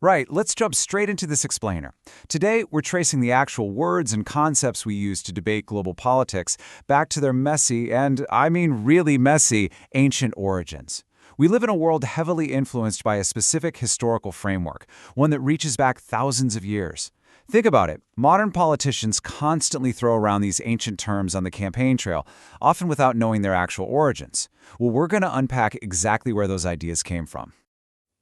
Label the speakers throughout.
Speaker 1: Right, let's jump straight into this explainer. Today, we're tracing the actual words and concepts we use to debate global politics back to their messy, and I mean really messy, ancient origins. We live in a world heavily influenced by a specific historical framework, one that reaches back thousands of years. Think about it. Modern politicians constantly throw around these ancient terms on the campaign trail, often without knowing their actual origins. Well, we're going to unpack exactly where those ideas came from.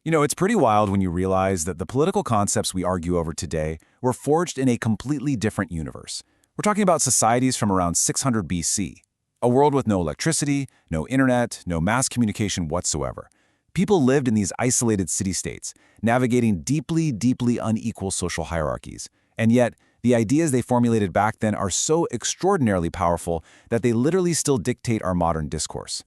Speaker 2: It's pretty wild when you realize that the political concepts we argue over today were forged in a completely different universe. We're talking about societies from around 600 BC, a world with no electricity, no internet, no mass communication whatsoever. People lived in these isolated city-states, navigating deeply, deeply unequal social hierarchies. And yet, the ideas they formulated back then are so extraordinarily powerful that they literally still dictate our modern discourse.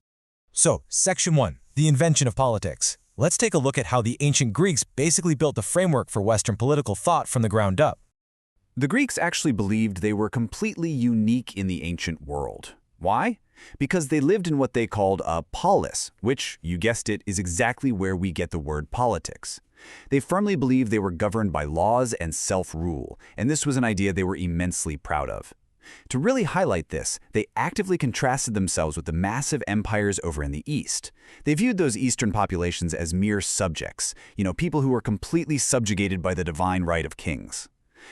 Speaker 3: So, Section 1, the invention of politics. Let's take a look at how the ancient Greeks basically built the framework for Western political thought from the ground up.
Speaker 1: The Greeks actually believed they were completely unique in the ancient world. Why? Because they lived in what they called a polis, which, you guessed it, is exactly where we get the word politics. They firmly believed they were governed by laws and self-rule, and this was an idea they were immensely proud of. To really highlight this, they actively contrasted themselves with the massive empires over in the East. They viewed those Eastern populations as mere subjects, people who were completely subjugated by the divine right of kings.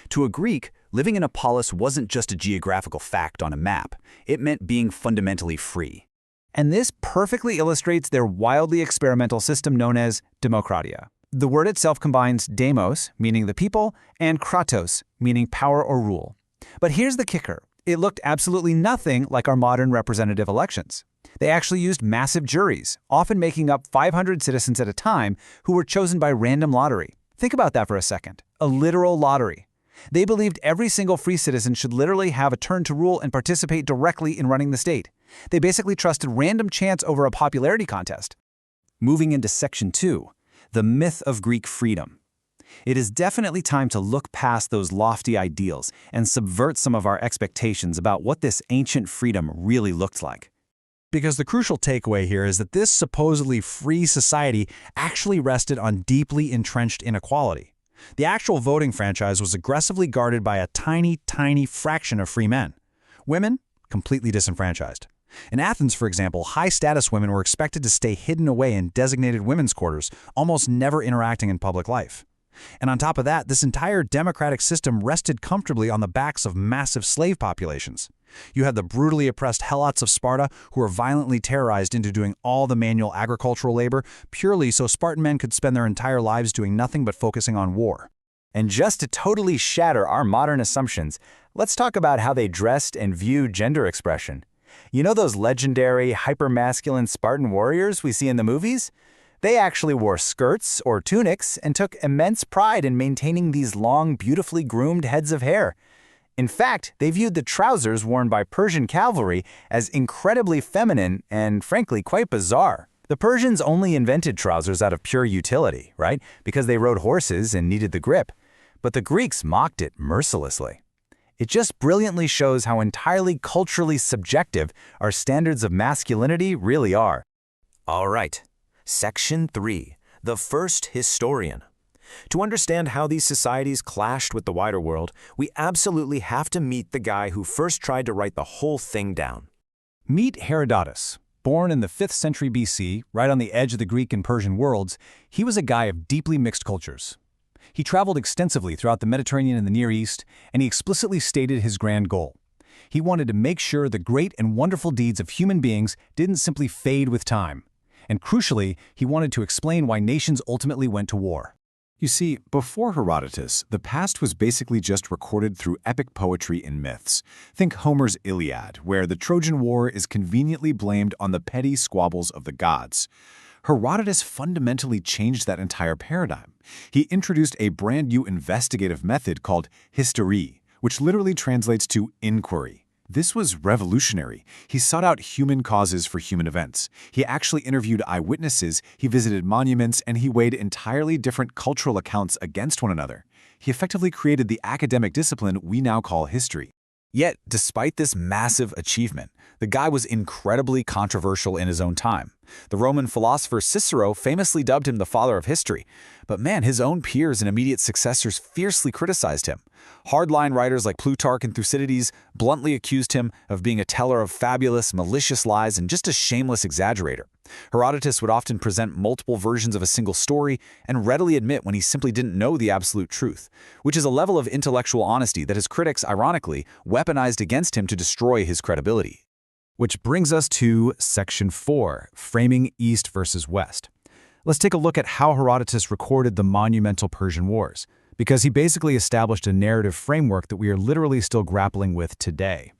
Speaker 1: To a Greek, living in a polis wasn't just a geographical fact on a map. It meant being fundamentally free. And this perfectly illustrates their wildly experimental system known as demokratia. The word itself combines demos, meaning the people, and kratos, meaning power or rule. But here's the kicker. It looked absolutely nothing like our modern representative elections. They actually used massive juries, often making up 500 citizens at a time, who were chosen by random lottery. Think about that for a second. A literal lottery. They believed every single free citizen should literally have a turn to rule and participate directly in running the state. They basically trusted random chance over a popularity contest. Moving into Section 2, the myth of Greek freedom. It is definitely time to look past those lofty ideals and subvert some of our expectations about what this ancient freedom really looked like.
Speaker 3: Because the crucial takeaway here is that this supposedly free society actually rested on deeply entrenched inequality. The actual voting franchise was aggressively guarded by a tiny, tiny fraction of free men. Women, completely disenfranchised. In Athens, for example, high-status women were expected to stay hidden away in designated women's quarters, almost never interacting in public life. And on top of that, this entire democratic system rested comfortably on the backs of massive slave populations. You had the brutally oppressed helots of Sparta who were violently terrorized into doing all the manual agricultural labor purely so Spartan men could spend their entire lives doing nothing but focusing on war.
Speaker 1: And just to totally shatter our modern assumptions, let's talk about how they dressed and viewed gender expression. You know those legendary, hyper-masculine Spartan warriors we see in the movies? They actually wore skirts or tunics and took immense pride in maintaining these long, beautifully groomed heads of hair. In fact, they viewed the trousers worn by Persian cavalry as incredibly feminine and, frankly, quite bizarre. The Persians only invented trousers out of pure utility, right? Because they rode horses and needed the grip. But the Greeks mocked it mercilessly. It just brilliantly shows how entirely culturally subjective our standards of masculinity really are.
Speaker 4: All right. Section 3, the first historian. To understand how these societies clashed with the wider world, we absolutely have to meet the guy who first tried to write the whole thing down.
Speaker 1: Meet Herodotus. Born in the 5th century BC, right on the edge of the Greek and Persian worlds, he was a guy of deeply mixed cultures. He traveled extensively throughout the Mediterranean and the Near East, and he explicitly stated his grand goal. He wanted to make sure the great and wonderful deeds of human beings didn't simply fade with time. And crucially, he wanted to explain why nations ultimately went to war.
Speaker 2: You see, before Herodotus, the past was basically just recorded through epic poetry and myths. Think Homer's Iliad, where the Trojan War is conveniently blamed on the petty squabbles of the gods. Herodotus fundamentally changed that entire paradigm. He introduced a brand new investigative method called history, which literally translates to inquiry. This was revolutionary. He sought out human causes for human events. He actually interviewed eyewitnesses, he visited monuments, and he weighed entirely different cultural accounts against one another. He effectively created the academic discipline we now call history. Yet, despite this massive achievement, the guy was incredibly controversial in his own time. The Roman philosopher Cicero famously dubbed him the father of history, but man, his own peers and immediate successors fiercely criticized him. Hardline writers like Plutarch and Thucydides bluntly accused him of being a teller of fabulous, malicious lies and just a shameless exaggerator. Herodotus would often present multiple versions of a single story and readily admit when he simply didn't know the absolute truth, which is a level of intellectual honesty that his critics, ironically, weaponized against him to destroy his credibility. Which brings us to Section 4, Framing East versus West. Let's take a look at how Herodotus recorded the monumental Persian Wars, because he basically established a narrative framework that we are literally still grappling with today.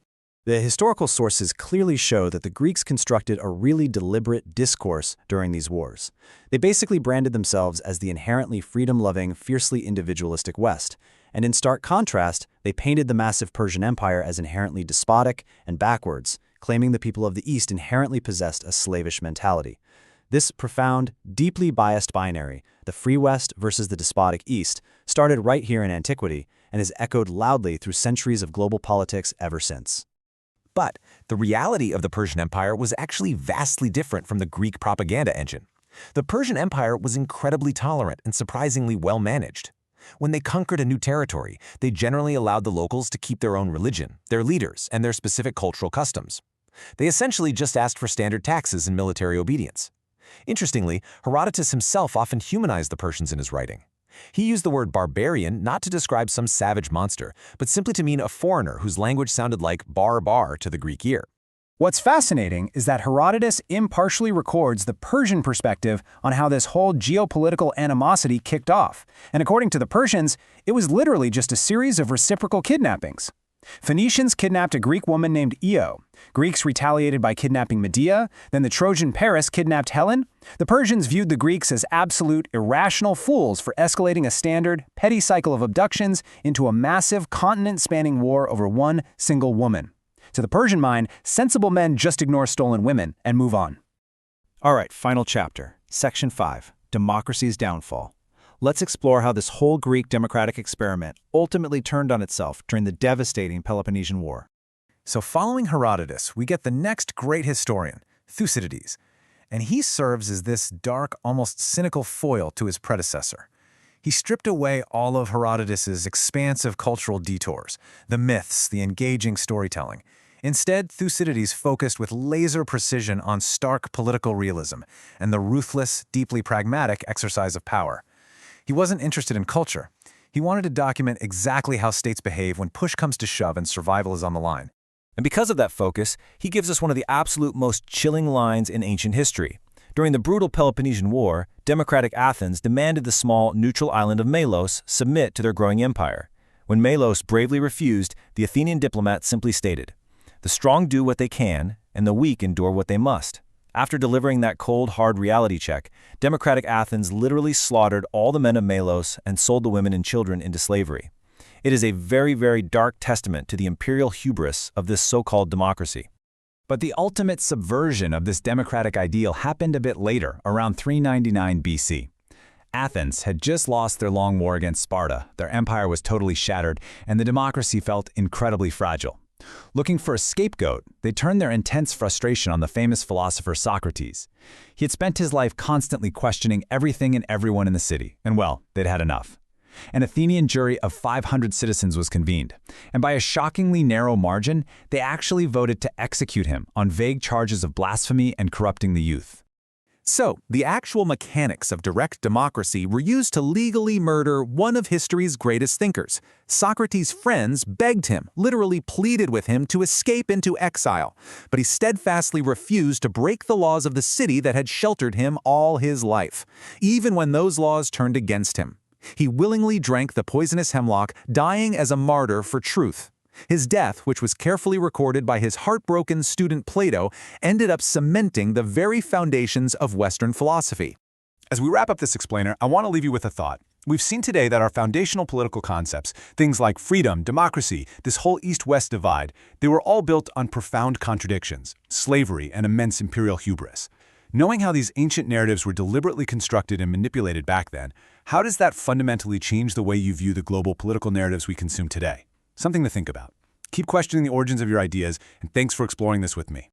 Speaker 3: The historical sources clearly show that the Greeks constructed a really deliberate discourse during these wars. They basically branded themselves as the inherently freedom-loving, fiercely individualistic West, and in stark contrast, they painted the massive Persian Empire as inherently despotic and backwards, claiming the people of the East inherently possessed a slavish mentality. This profound, deeply biased binary, the free West versus the despotic East, started right here in antiquity and has echoed loudly through centuries of global politics ever since.
Speaker 4: But the reality of the Persian Empire was actually vastly different from the Greek propaganda engine. The Persian Empire was incredibly tolerant and surprisingly well managed. When they conquered a new territory, they generally allowed the locals to keep their own religion, their leaders, and their specific cultural customs. They essentially just asked for standard taxes and military obedience. Interestingly, Herodotus himself often humanized the Persians in his writing. He used the word barbarian not to describe some savage monster, but simply to mean a foreigner whose language sounded like bar to the Greek ear.
Speaker 5: What's fascinating is that Herodotus impartially records the Persian perspective on how this whole geopolitical animosity kicked off, and according to the Persians, it was literally just a series of reciprocal kidnappings. Phoenicians kidnapped a Greek woman named Io. Greeks retaliated by kidnapping Medea. Then the Trojan Paris kidnapped Helen. The Persians viewed the Greeks as absolute, irrational fools for escalating a standard, petty cycle of abductions into a massive, continent-spanning war over one single woman. To the Persian mind, sensible men just ignore stolen women and move on.
Speaker 3: All right, final chapter, Section 5, Democracy's Downfall. Let's explore how this whole Greek democratic experiment ultimately turned on itself during the devastating Peloponnesian War.
Speaker 2: So following Herodotus, we get the next great historian, Thucydides, and he serves as this dark, almost cynical foil to his predecessor. He stripped away all of Herodotus's expansive cultural detours, the myths, the engaging storytelling. Instead, Thucydides focused with laser precision on stark political realism and the ruthless, deeply pragmatic exercise of power. He wasn't interested in culture. He wanted to document exactly how states behave when push comes to shove and survival is on the line.
Speaker 4: And because of that focus, he gives us one of the absolute most chilling lines in ancient history. During the brutal Peloponnesian War, democratic Athens demanded the small, neutral island of Melos submit to their growing empire. When Melos bravely refused, the Athenian diplomat simply stated, "The strong do what they can, and the weak endure what they must." After delivering that cold, hard reality check, democratic Athens literally slaughtered all the men of Melos and sold the women and children into slavery. It is a very, very dark testament to the imperial hubris of this so-called democracy.
Speaker 1: But the ultimate subversion of this democratic ideal happened a bit later, around 399 BC. Athens had just lost their long war against Sparta, their empire was totally shattered, and the democracy felt incredibly fragile. Looking for a scapegoat, they turned their intense frustration on the famous philosopher Socrates. He had spent his life constantly questioning everything and everyone in the city, and well, they'd had enough. An Athenian jury of 500 citizens was convened, and by a shockingly narrow margin, they actually voted to execute him on vague charges of blasphemy and corrupting the youth.
Speaker 2: So, the actual mechanics of direct democracy were used to legally murder one of history's greatest thinkers. Socrates' friends begged him, literally pleaded with him to escape into exile, but he steadfastly refused to break the laws of the city that had sheltered him all his life, even when those laws turned against him. He willingly drank the poisonous hemlock, dying as a martyr for truth. His death, which was carefully recorded by his heartbroken student Plato, ended up cementing the very foundations of Western philosophy. As we wrap up this explainer, I want to leave you with a thought. We've seen today that our foundational political concepts, things like freedom, democracy, this whole East-West divide, they were all built on profound contradictions, slavery, and immense imperial hubris. Knowing how these ancient narratives were deliberately constructed and manipulated back then, how does that fundamentally change the way you view the global political narratives we consume today? Something to think about. Keep questioning the origins of your ideas, and thanks for exploring this with me.